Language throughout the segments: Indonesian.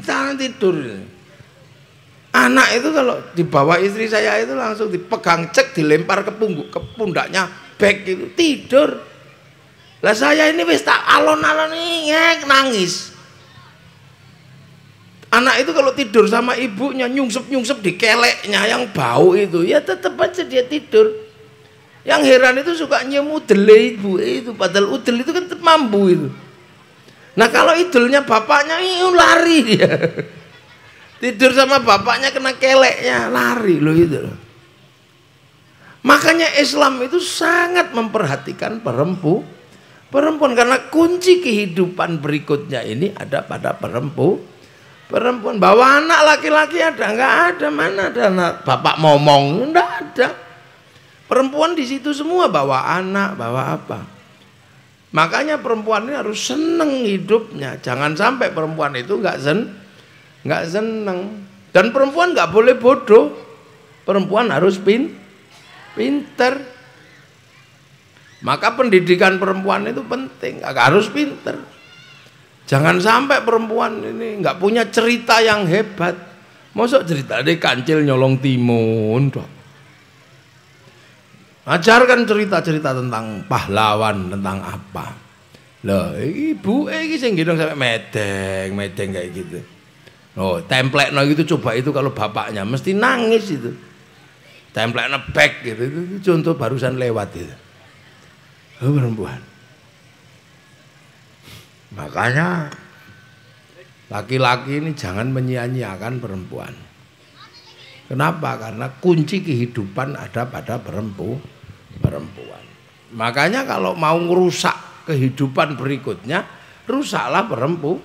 Jangan tidur. Anak itu kalau dibawa istri saya itu langsung dipegang cek, dilempar ke pundaknya, beg itu tidur. Lah saya ini wis tak alon-alon ngek nangis. Anak itu kalau tidur sama ibunya nyungsep-nyungsep di keleknya yang bau itu, ya tetap aja dia tidur. Yang heran itu suka nyium udele ibu itu, padahal udel itu kan tetap mambu itu. Nah kalau idulnya bapaknya lari dia. Tidur sama bapaknya kena keleknya, lari loh itu loh. Makanya Islam itu sangat memperhatikan perempuan karena kunci kehidupan berikutnya ini ada pada perempuan. Bawa anak laki-laki ada nggak ada, mana ada anak bapak momong, nggak ada. Perempuan di situ semua, bawa anak, bawa apa. Makanya perempuan ini harus seneng hidupnya. Jangan sampai perempuan itu nggak seneng. Dan perempuan nggak boleh bodoh. Perempuan harus pinter. Maka pendidikan perempuan itu penting, harus pinter. Jangan sampai perempuan ini nggak punya cerita yang hebat. Mosok cerita dia kancil nyolong timun dong. Ajarkan cerita-cerita tentang pahlawan, tentang apa. Loh, ibu iki sing gendong sampai medeng kayak gitu. Oh, template gitu coba itu kalau bapaknya mesti nangis itu. Template back gitu, itu contoh barusan lewat itu. Oh, perempuan. Makanya laki-laki ini jangan menyia-nyiakan perempuan. Kenapa? Karena kunci kehidupan ada pada perempuan. Makanya kalau mau merusak kehidupan berikutnya, rusaklah perempuan.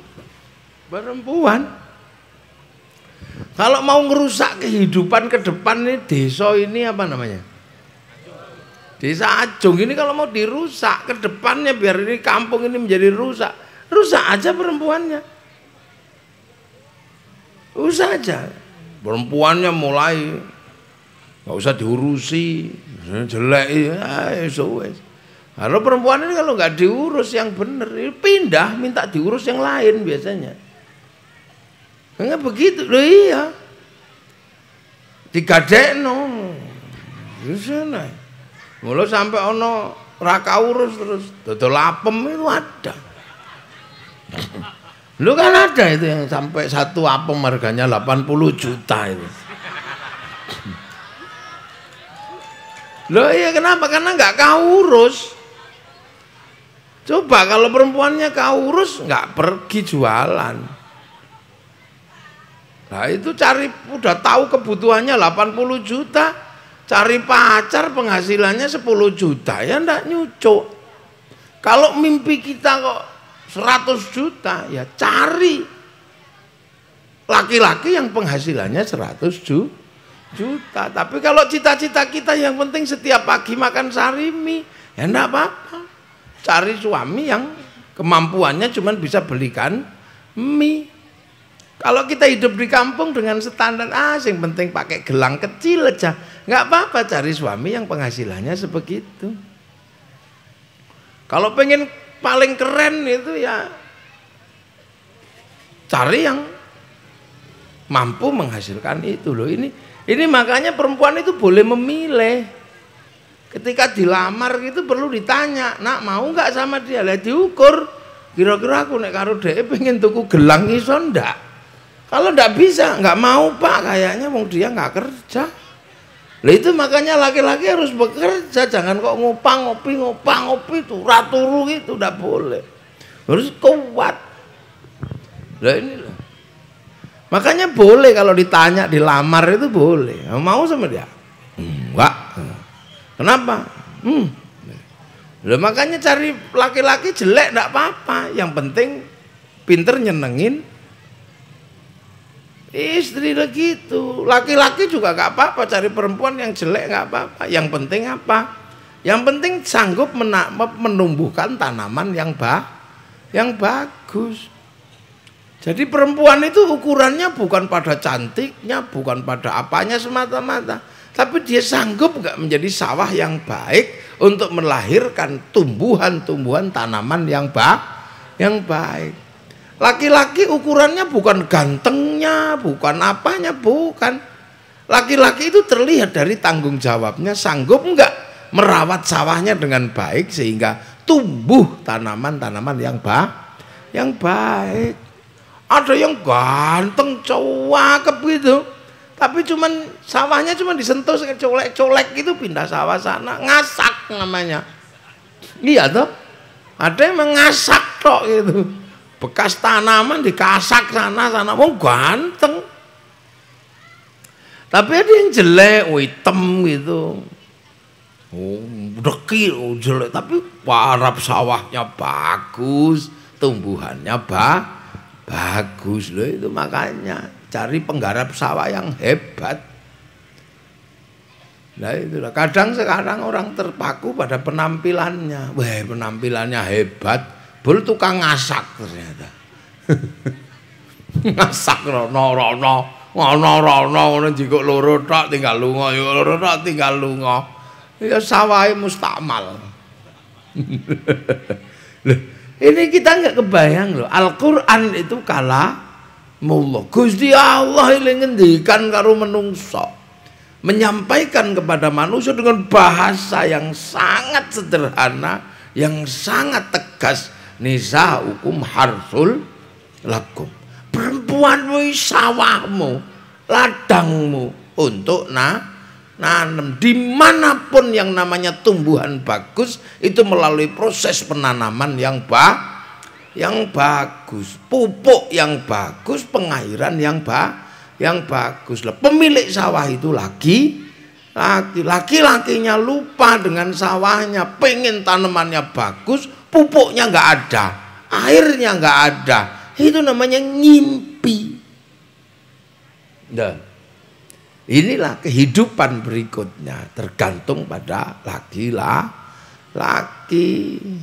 Kalau mau merusak kehidupan ke depan ini, desa ini apa namanya? Desa Ajung ini kalau mau dirusak ke depannya biar ini kampung ini menjadi rusak aja perempuannya. Rusak aja. Perempuannya mulai nggak usah diurusi, jelek ya, kalau perempuan ini kalau nggak diurus yang benar, pindah minta diurus yang lain biasanya. Enggak begitu loh, iya. Digadekno. Sana. Mula sampai ono raka urus terus dodol apem itu ada. Lu kan ada itu yang sampai satu apem harganya 80 juta itu. Loh iya kenapa? Karena nggak kau urus. Coba kalau perempuannya kau urus nggak pergi jualan. Nah itu cari udah tahu kebutuhannya 80 juta, cari pacar penghasilannya 10 juta ya ndak nyucuk. Kalau mimpi kita kok 100 juta ya cari laki-laki yang penghasilannya 100 juta. Tapi kalau cita-cita kita yang penting setiap pagi makan sarimi ya enggak apa-apa. Cari suami yang kemampuannya cuma bisa belikan mie. Kalau kita hidup di kampung dengan standar yang penting pakai gelang kecil aja, nggak apa-apa cari suami yang penghasilannya sebegitu. Kalau pengen paling keren itu ya cari yang mampu menghasilkan itu loh. Ini makanya perempuan itu boleh memilih. Ketika dilamar gitu perlu ditanya, nak mau nggak sama dia? Lah diukur, kira-kira aku nek karo dhek pengen tuku gelang iso ndak? Kalau ndak bisa, nggak mau pak, kayaknya wong dia nggak kerja. Lah itu makanya laki-laki harus bekerja, jangan kok ngopang ngopi turu gitu, ndak boleh. Harus kuat. Lah ini loh. Makanya boleh kalau ditanya dilamar itu boleh. Mau sama dia? Enggak. Kenapa? Loh, makanya cari laki-laki jelek enggak apa-apa, yang penting pinter nyenengin istri gitu. Laki-laki juga enggak apa-apa cari perempuan yang jelek, enggak apa-apa. Yang penting apa? Yang penting sanggup menumbuhkan tanaman yang bagus. Jadi perempuan itu ukurannya bukan pada cantiknya, bukan pada apanya semata-mata, tapi dia sanggup nggak menjadi sawah yang baik untuk melahirkan tumbuhan-tumbuhan tanaman yang baik. Laki-laki ukurannya bukan gantengnya, bukan apanya, bukan. Laki-laki itu terlihat dari tanggung jawabnya, sanggup enggak merawat sawahnya dengan baik sehingga tumbuh tanaman-tanaman yang baik. Ada yang ganteng, cakep gitu, tapi cuman sawahnya cuma disentuh colek-colek gitu, pindah sawah sana, ngasak namanya. Iya toh? Ada yang mengasak tok gitu. Bekas tanaman dikasak sana, oh ganteng. Tapi ada yang jelek, hitam gitu. Oh, dekil, jelek, tapi warap sawahnya bagus, tumbuhannya bagus loh. Itu makanya cari penggarap sawah yang hebat. Nah itulah, kadang sekarang orang terpaku pada penampilannya. Wah, penampilannya hebat, bul tukang ngasak ternyata. Ngasak rono ngono jikok loro tok tinggal lunga, loro tok tinggal lunga. Ya sawahe mustakmal. Loh, ini kita nggak kebayang loh. Al-Qur'an itu kalamullah. Gusti Allah ini ngendikan karo menungso. Menyampaikan kepada manusia dengan bahasa yang sangat sederhana, yang sangat tegas. Nisa'ukum harsul lakum. Perempuan sawahmu, ladangmu untuk nanam. Dimanapun yang namanya tumbuhan bagus itu melalui proses penanaman yang bagus, pupuk yang bagus, pengairan yang bagus. Pemilik sawah itu laki-lakinya lupa dengan sawahnya, pengen tanamannya bagus, pupuknya nggak ada, airnya nggak ada. Itu namanya ngimpi. Dan inilah kehidupan berikutnya, tergantung pada laki-laki.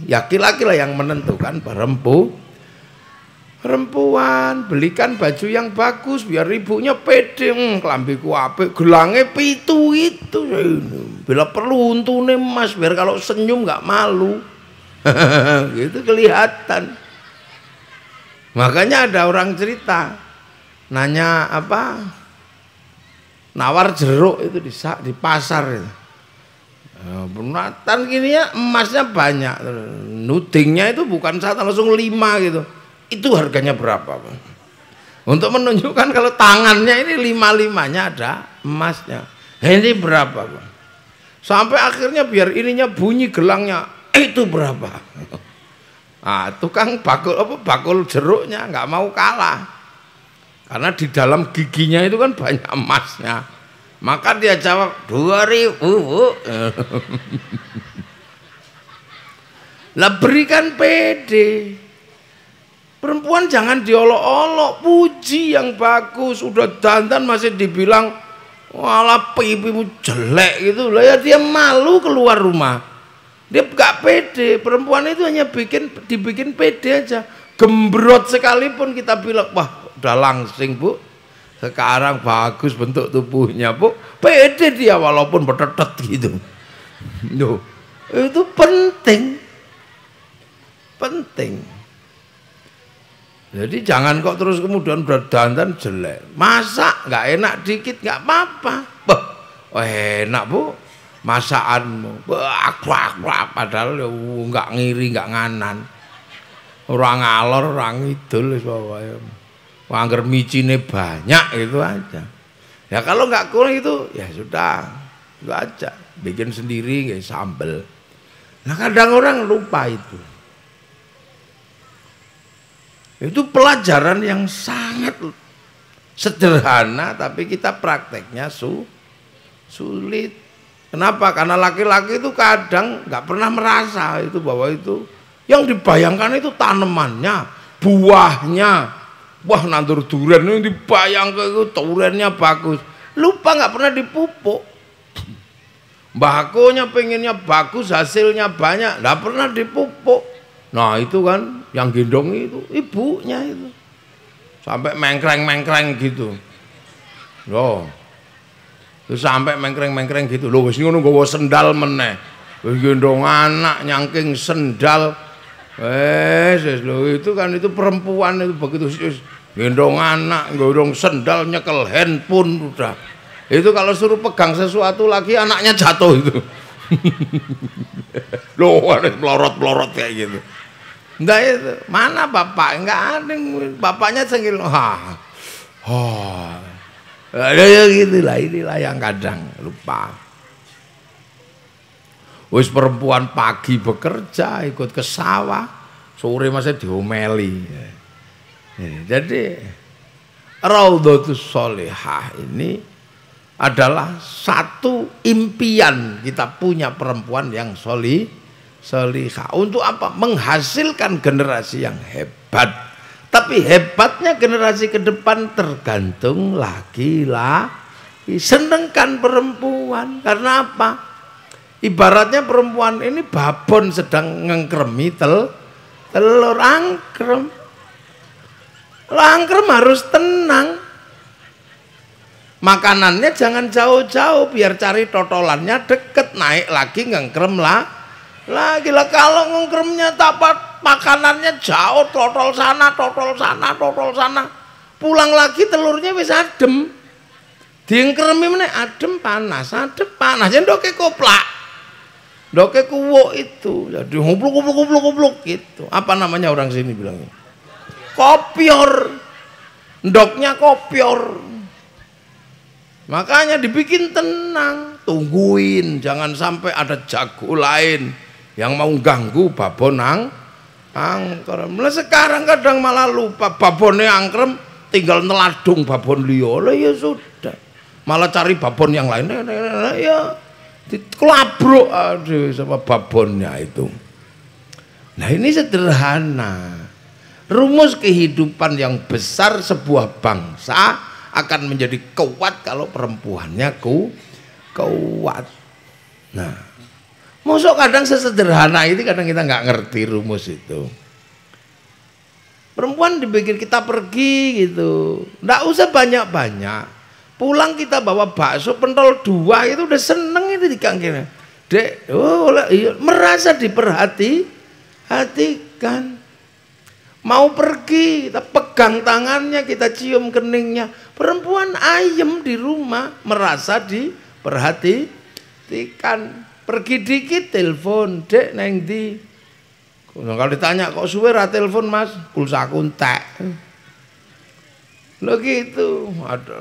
Laki-laki lah yang menentukan. Perempuan belikan baju yang bagus biar ibunya pede. Kelambiku apik, gelange pitu itu. Bila perlu untune emas biar kalau senyum nggak malu. Gitu kelihatan. Makanya ada orang cerita nanya apa, nawar jeruk itu di pasar itu. Penatan gini ya, emasnya banyak, nudingnya itu bukan satu, langsung 5 gitu. Itu harganya berapa, Bang? Untuk menunjukkan kalau tangannya ini 5-5-nya ada emasnya. Ini berapa, Bang? Sampai akhirnya biar ininya bunyi gelangnya, itu berapa? Nah, tukang bakul jeruknya nggak mau kalah. Karena di dalam giginya itu kan banyak emasnya. Maka dia jawab 2.000. Lah berikan pede. Perempuan jangan diolok-olok, puji yang bagus. Udah dandan masih dibilang walah pipimu jelek gitu. Lah ya dia malu keluar rumah. Dia gak pede. Perempuan itu hanya dibikin pede aja. Gembrot sekalipun kita bilang, wah udah langsing bu, sekarang bagus bentuk tubuhnya bu, pede dia walaupun bertetet gitu. Loh, itu penting. Jadi jangan kok terus kemudian berdandan jelek. Masak nggak enak dikit nggak apa-apa. Enak bu masakanmu. Padahal nggak ngiri nggak nganan. Orang ngalor orang idul soalnya. Angger micine banyak itu aja. Ya kalau nggak kurang itu ya sudah itu aja. Bikin sendiri kayak sambel. Nah kadang orang lupa itu. Itu pelajaran yang sangat sederhana tapi kita prakteknya sulit. Kenapa? Karena laki-laki itu kadang nggak pernah merasa itu bahwa itu yang dibayangkan itu tanamannya, buahnya. Wah nandur durian ini dibayangkan itu duriannya bagus. Lupa nggak pernah dipupuk. Mbakonya pengennya bagus, hasilnya banyak, nggak pernah dipupuk. Nah itu kan yang gendong itu ibunya itu sampai mengkreng gitu loh, terus sampai mengkreng gitu loh. Wis ngono nggawa sendal meneh, wis gendong anak nyangking sendal Wes lho itu kan itu perempuan itu begitu gendong anak, gendong sendal, nyekel handphone udah. Itu kalau suruh pegang sesuatu lagi anaknya jatuh itu. Loh, ada pelorot-pelorot kayak gitu. Enggak itu. Mana bapak? Enggak ada. Bapaknya senggil. Ya gitulah, inilah yang kadang lupa. Wis perempuan pagi bekerja ikut ke sawah, sore masih diomeli. Jadi Raudhatus Sholihah ini adalah satu impian kita punya perempuan yang solihah. Untuk apa? Menghasilkan generasi yang hebat. Tapi hebatnya generasi ke depan tergantung laki-laki. Senengkan perempuan. Karena apa? Ibaratnya perempuan ini babon sedang ngengkremi telur angkrem. Angkrem harus tenang. Makanannya jangan jauh-jauh biar cari totolannya deket, naik lagi ngengkrem lagi lah. Kalau ngengkremnya tapat makanannya jauh, totol sana, pulang lagi telurnya wis adem. Diengkremi meneh adem panas. Jadi doke koplak. Doke kuwo itu jadi ngubluk gitu. Apa namanya orang sini bilangnya? Kopior. Ndoknya kopior. Makanya dibikin tenang, tungguin jangan sampai ada jago lain yang mau ganggu babon angkrem. Lah sekarang kadang malah lupa babonnya angkrem tinggal neladung babon liya. Lah ya sudah. Malah cari babon yang lain ya dikelabruk aduh sama babonnya itu. Nah ini sederhana. Rumus kehidupan yang besar sebuah bangsa akan menjadi kuat kalau perempuannya kuat. Nah, mosok kadang sesederhana ini kadang kita nggak ngerti rumus itu. Perempuan dibikin kita pergi gitu, nggak usah banyak-banyak. Pulang kita bawa bakso pentol 2 itu udah seneng itu dikangkir. Dek, iya, merasa diperhatikan. Mau pergi, kita pegang tangannya, kita cium keningnya. Perempuan ayem di rumah, merasa diperhatikan. Pergi dikit telepon, dek neng di. Kalau ditanya kok suwe ra telepon mas, pulsa entek. Lo gitu,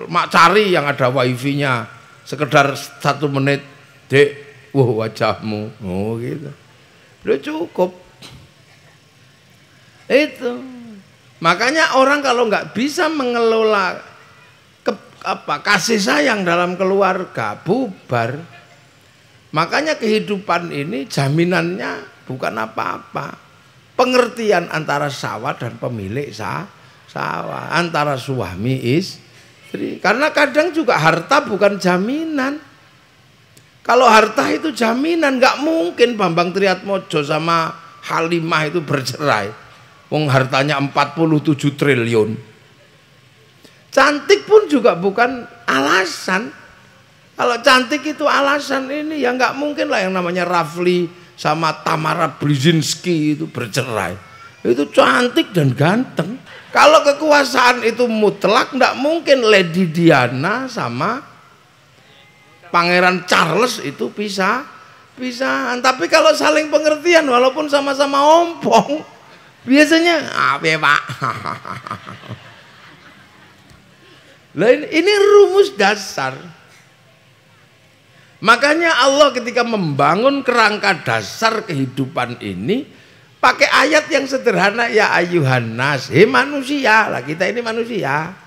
mak cari yang ada wifi-nya, sekedar 1 menit, dek, wajahmu, oh gitu. Udah cukup. Itu makanya orang kalau nggak bisa mengelola kasih sayang dalam keluarga bubar. Makanya kehidupan ini jaminannya bukan apa-apa, pengertian antara sawah dan pemilik sawah, antara suami istri. Karena kadang juga harta bukan jaminan. Kalau harta itu jaminan, nggak mungkin Bambang Triatmojo sama Halimah itu bercerai. Wong hartanya 47 triliun. Cantik pun juga bukan alasan. Kalau cantik itu alasan ini ya nggak mungkin lah yang namanya Rafli sama Tamara Brzezinski itu bercerai. Itu cantik dan ganteng. Kalau kekuasaan itu mutlak nggak mungkin Lady Diana sama Pangeran Charles itu pisahan. Tapi kalau saling pengertian walaupun sama-sama ompong, biasanya apa pak? Lah ini rumus dasar. Makanya Allah ketika membangun kerangka dasar kehidupan ini pakai ayat yang sederhana, ya ayuhan nas, hei manusia, lah kita ini manusia.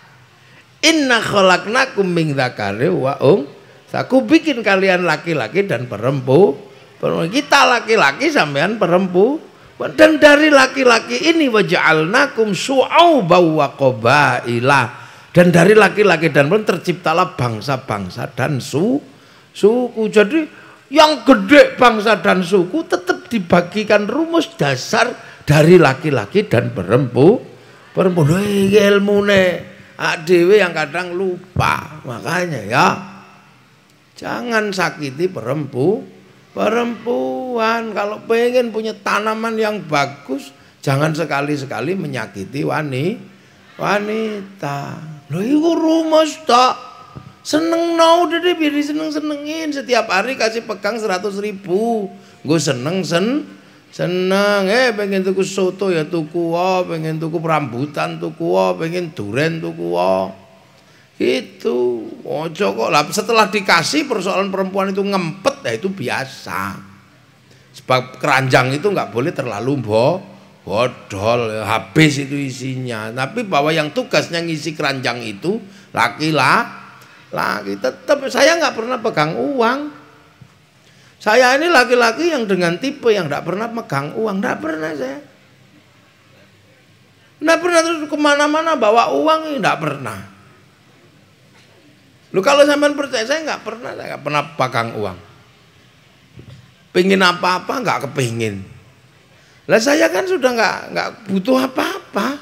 Inna khalaqnakum min dzakari wa aku bikin kalian laki-laki dan perempuan. Kita laki-laki sampean perempuan. Dan dari laki-laki ini waja'alnakum syu'auban wa qabaila. Dan dari laki-laki dan perempuan terciptalah bangsa-bangsa dan suku. Jadi yang gede bangsa dan suku tetap dibagikan rumus dasar dari laki-laki dan perempuan. Ilmune dhewe yang kadang lupa. Makanya ya jangan sakiti perempuan. Kalau pengen punya tanaman yang bagus, Jangan sekali-sekali menyakiti wanita. Lho iku rumus tok. Seneng no udah deh biar diseneng-senengin. Setiap hari kasih pegang 100.000. Gue seneng. Pengen tuku soto ya tuku pengen tuku rambutan tuku pengen duren tuku itu ojo kok lah. Setelah dikasih persoalan perempuan itu ngempet ya itu biasa. Sebab keranjang itu nggak boleh terlalu bodol, habis itu isinya. Tapi bahwa yang tugasnya ngisi keranjang itu laki-laki tetap. Saya nggak pernah pegang uang. Saya ini laki-laki yang dengan tipe yang nggak pernah pegang uang, nggak pernah saya. Nggak pernah terus kemana-mana bawa uang, nggak pernah. Lu kalau sampean percaya saya nggak pernah pegang uang. Pengen apa-apa nggak kepingin. Lah saya kan sudah nggak butuh apa-apa.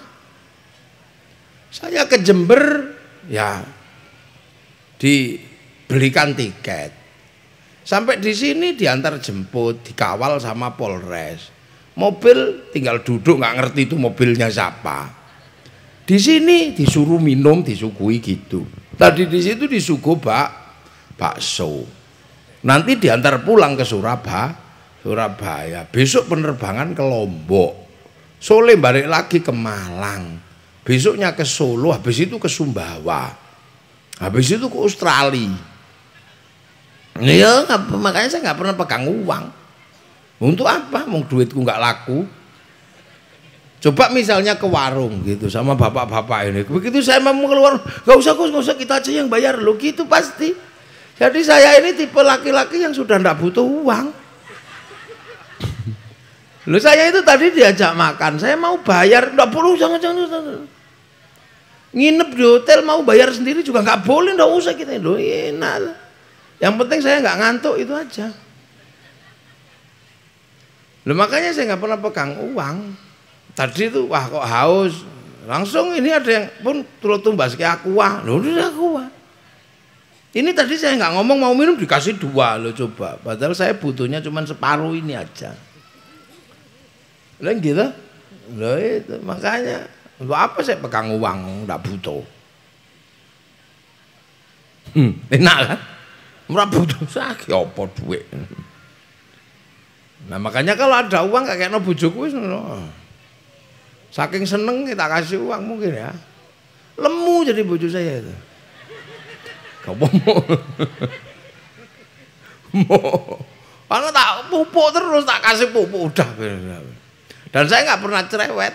Saya ke Jember ya dibelikan tiket. Sampai di sini diantar jemput, dikawal sama Polres. Mobil tinggal duduk nggak ngerti itu mobilnya siapa. Di sini disuruh minum, disuguhi gitu. Tadi di situ disuguh bakso. Nanti diantar pulang ke Surabaya. Besok penerbangan ke Lombok. Sore balik lagi ke Malang. Besoknya ke Solo, habis itu ke Sumbawa. Habis itu ke Australia. Ya, makanya saya nggak pernah pegang uang. Untuk apa? Mau duitku nggak laku. Coba misalnya ke warung gitu sama bapak-bapak ini. Begitu saya mau keluar, nggak usah kita aja yang bayar lo gitu pasti. Jadi saya ini tipe laki-laki yang sudah nggak butuh uang. Lo saya itu tadi diajak makan, saya mau bayar, nggak perlu jangan. Nginep di hotel mau bayar sendiri juga nggak boleh, nggak usah kita itu enak. Yang penting saya nggak ngantuk itu aja. Loh, makanya saya nggak pernah pegang uang. Tadi itu wah kok haus, langsung ini ada yang pun turut tumbas ke aqua. Loh udah aqua. Ini tadi saya nggak ngomong mau minum dikasih 2 lo coba. Padahal saya butuhnya cuma separuh ini aja. Loh gitu. Loh itu makanya. Loh apa saya pegang uang nggak butuh. Enak kan? Nggak butuh sakit apa duit. Nah makanya kalau ada uang kayak no bojoku saking seneng kita kasih uang mungkin ya. Lemu jadi bojo saya itu. Gak mau. Karena tak pupuk terus tak kasih pupuk udah. Dan saya nggak pernah cerewet.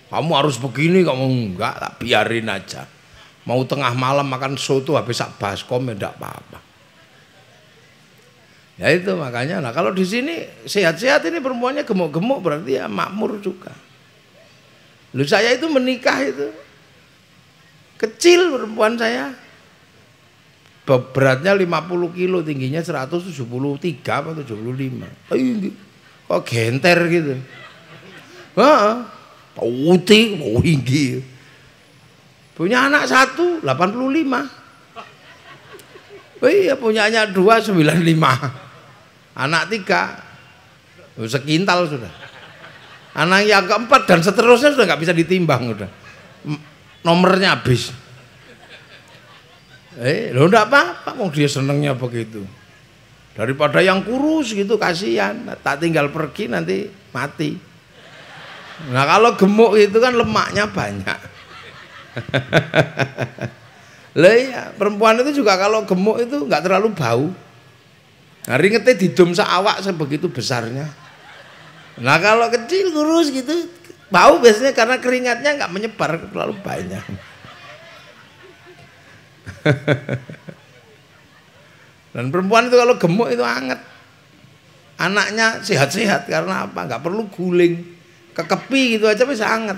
Kamu harus begini, kamu enggak, tak biarin aja. Mau tengah malam makan soto habis sak baskom ya enggak apa-apa. Ya itu makanya. Nah kalau di sini sehat-sehat ini perempuannya gemuk-gemuk berarti ya makmur juga. Lu saya itu menikah itu kecil perempuan saya. Beratnya 50 kilo, tingginya 173 atau 75. Kok genter gitu. Putih, tinggi. Punya anak 1, 85. Iya, punyanya 2, 95. Anak 3, sekintal sudah. Anak yang keempat dan seterusnya sudah nggak bisa ditimbang udah. Nomornya habis. Lo enggak apa-apa, mau dia senengnya begitu. Daripada yang kurus gitu kasihan, tak tinggal pergi nanti mati. Nah kalau gemuk itu kan lemaknya banyak. Lah ya, perempuan itu juga kalau gemuk itu nggak terlalu bau. Nah, ringetnya didom seawak sebegitu besarnya. Nah kalau kecil kurus gitu bau biasanya karena keringatnya nggak menyebar terlalu banyak. Dan perempuan itu kalau gemuk itu anget. Anaknya sehat-sehat karena apa? Nggak perlu guling, kekepi gitu aja bisa anget.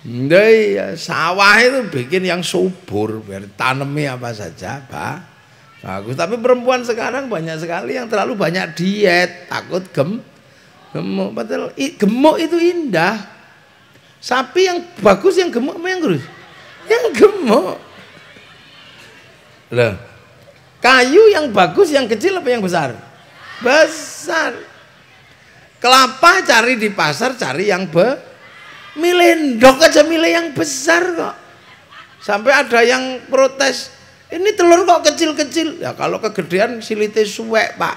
Ya, sawah itu bikin yang subur, biar tanami apa saja, Pak. Bagus. Tapi perempuan sekarang banyak sekali yang terlalu banyak diet, takut gemuk. Padahal gemuk itu indah. Sapi yang bagus yang gemuk apa yang kurus? Yang gemuk. Loh. Kayu yang bagus yang kecil apa yang besar? Besar. Kelapa cari di pasar, cari yang milih endok aja milih yang besar kok. Sampai ada yang protes, ini telur kok kecil-kecil. Ya kalau kegedean silite suwek Pak.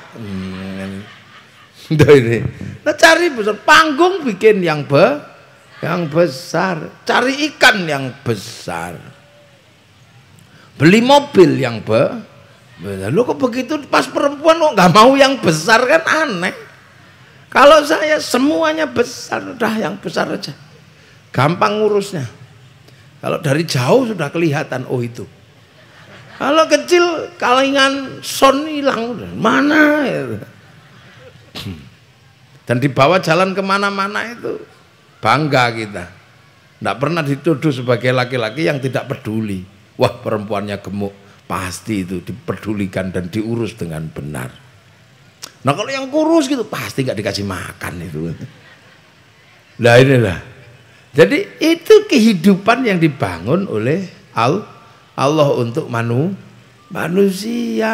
Ini. Nah cari besar, panggung bikin yang besar, cari ikan yang besar, beli mobil yang besar. Lu kok begitu pas perempuan kok nggak mau yang besar, kan aneh. Kalau saya semuanya besar, udah yang besar aja, gampang ngurusnya. Kalau dari jauh sudah kelihatan, oh itu. Kalau kecil kalingan son hilang, mana ya. Dan dibawa jalan kemana-mana itu bangga kita. Tidak pernah dituduh sebagai laki-laki yang tidak peduli. Wah perempuannya gemuk, pasti itu dipedulikan dan diurus dengan benar. Nah kalau yang kurus gitu pasti nggak dikasih makan itu. Nah inilah. Jadi itu kehidupan yang dibangun oleh Allah untuk manusia.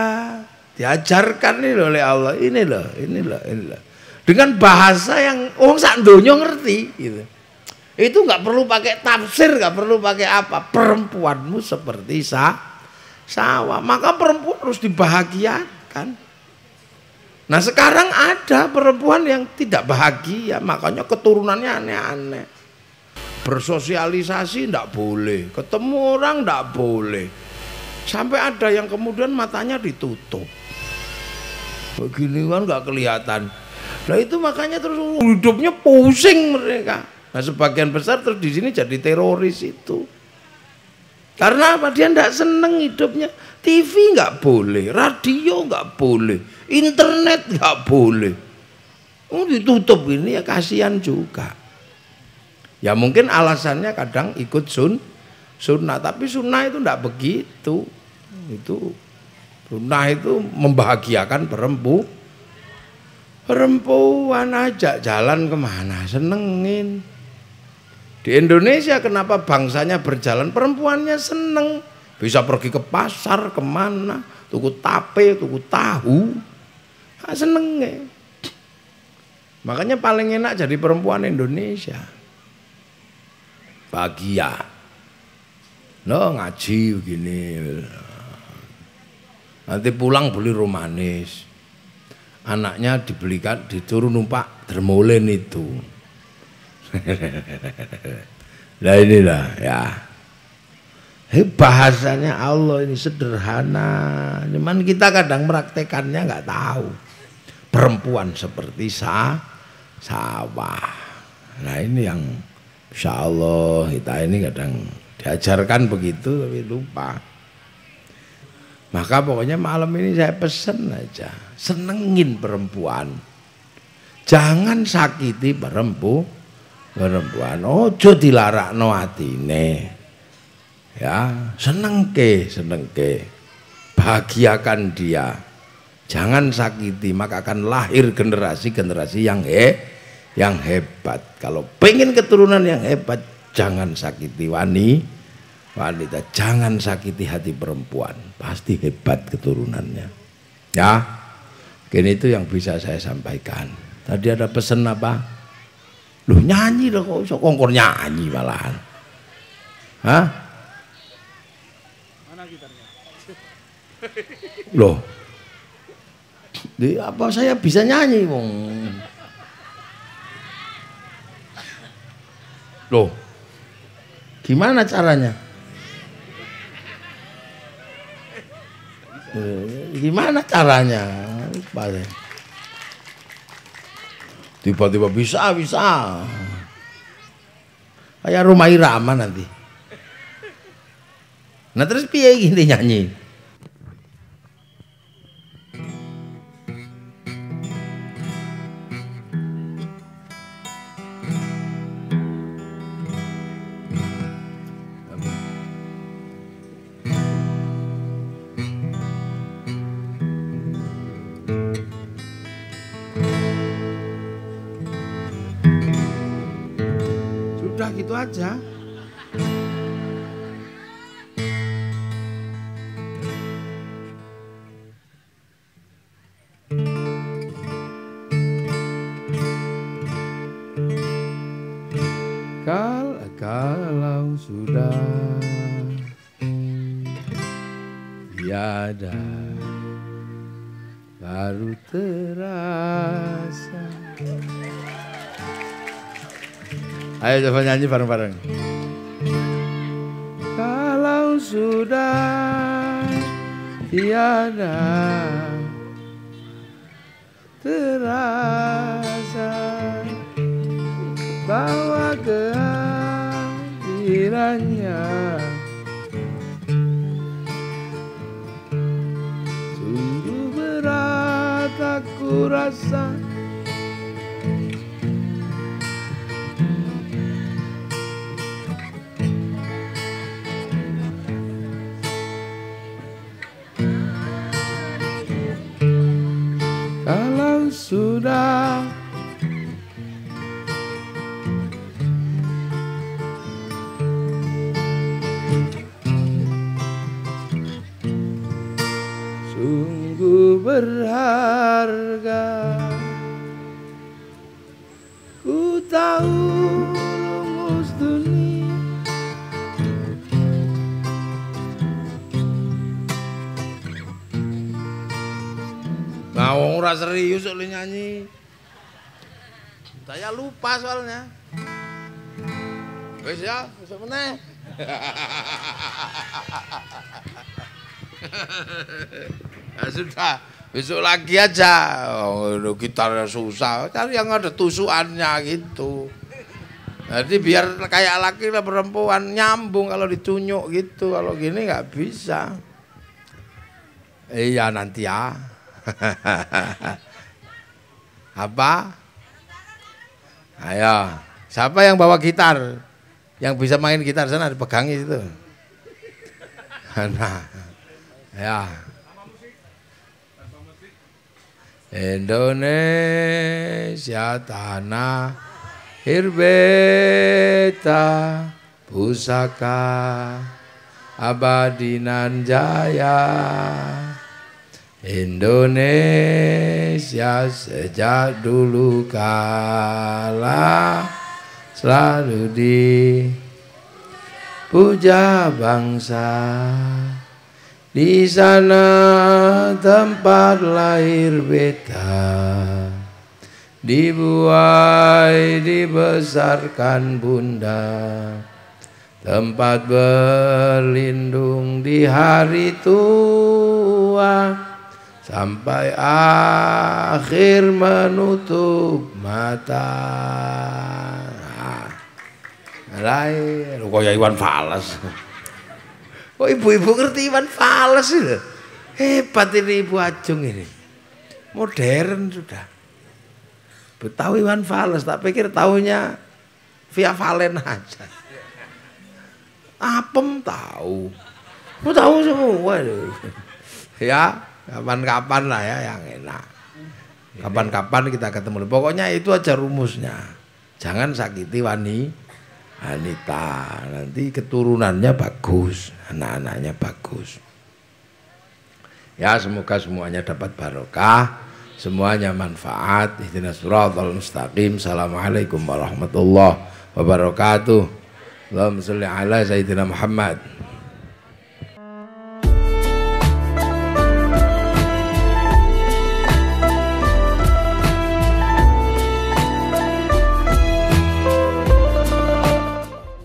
Diajarkan ini oleh Allah. Inilah. Dengan bahasa yang orang sak donya ngerti gitu. Itu nggak perlu pakai tafsir, nggak perlu pakai apa. Perempuanmu seperti sawah. Maka perempuan harus dibahagiakan. Nah sekarang ada perempuan yang tidak bahagia, makanya keturunannya aneh-aneh. Bersosialisasi tidak boleh, ketemu orang tidak boleh. Sampai ada yang kemudian matanya ditutup. Begini kan nggak kelihatan. Nah itu makanya terus hidupnya pusing mereka. Nah sebagian besar terus di sini jadi teroris itu. Karena apa? Dia tidak seneng hidupnya. TV nggak boleh, radio nggak boleh, internet nggak boleh. Oh ditutup ini ya kasihan juga. Ya mungkin alasannya kadang ikut sunnah, tapi sunnah itu tidak begitu. Itu sunnah itu membahagiakan perempuan aja jalan kemana senengin. Di Indonesia kenapa bangsanya berjalan, perempuannya seneng. Bisa pergi ke pasar kemana, tuku tape, tuku tahu, senengnya. Makanya paling enak jadi perempuan Indonesia. Bahagia. No ngaji begini. Nanti pulang beli romanis. Anaknya dibelikan, disuruh numpak dermolen itu. Nah inilah ya. Bahasanya Allah ini sederhana. Cuman kita kadang meraktekannya nggak tahu. Perempuan seperti sawah. Nah ini yang insya Allah kita ini kadang diajarkan begitu tapi lupa. Maka pokoknya malam ini saya pesen aja, senengin perempuan. Jangan sakiti perempuan. Ojo dilarakno atine. Ya, senengke. Bahagiakan dia. Jangan sakiti, maka akan lahir generasi yang hebat. Kalau pengen keturunan yang hebat, jangan sakiti wanita, jangan sakiti hati perempuan, pasti hebat keturunannya. Ya, ini itu yang bisa saya sampaikan. Tadi ada pesan apa? Loh nyanyi loh, kok iso kongkor nyanyi malahan. Hah? Mana gitarnya? Loh, apa saya bisa nyanyi wong? Loh, gimana caranya? Gimana caranya? Tiba-tiba bisa. Kayak Rumah Irama nanti. Nah terus piye gini nyanyi? Sudah gitu aja. Kalau sudah tiada baru terasa. Ayo coba nyanyi bareng-bareng. Kalau sudah tiada terasa bahwa kehadirannya sungguh berat aku rasa. Kalau sudah sungguh berharga, ku tahu rumus dunia. Nah, ora serius oleh nyanyi. Saya lupa soalnya. Wis ya, besok meneh. Nah, sudah, besok lagi aja. Oh, gitarnya susah, cari yang ada tusukannya gitu. Jadi biar kayak laki lah perempuan nyambung kalau ditunyuk gitu. Kalau gini nggak bisa. Iya nanti ya. Apa? Ayo, siapa yang bawa gitar? Yang bisa main gitar sana dipegangi itu. Nah, ya. Indonesia tanah air beta pusaka abadi nan jaya. Indonesia sejak dulu kala selalu dipuja bangsa. Di sana tempat lahir beta, dibuai dibesarkan bunda, tempat berlindung di hari tua, sampai akhir menutup mata. Rai, lu kaya Iwan Fals. Oh, ibu-ibu ngerti Iwan Fals itu. Hebat ini Ibu Ajung ini. Modern sudah. Tahu Iwan Fals, tak pikir tahunya Via Valen aja. Apem tahu. Aku tahu semua. Ya, kapan-kapan lah ya yang enak. Kapan-kapan kita ketemu. Pokoknya itu aja rumusnya. Jangan sakiti wanita. Nanti keturunannya bagus, anak-anaknya bagus. Ya, semoga semuanya dapat barokah, semuanya manfaat. Ihdinas siratal mustaqim. Assalamualaikum warahmatullahi wabarakatuh. Allahumma sholli ala sayyidina Muhammad.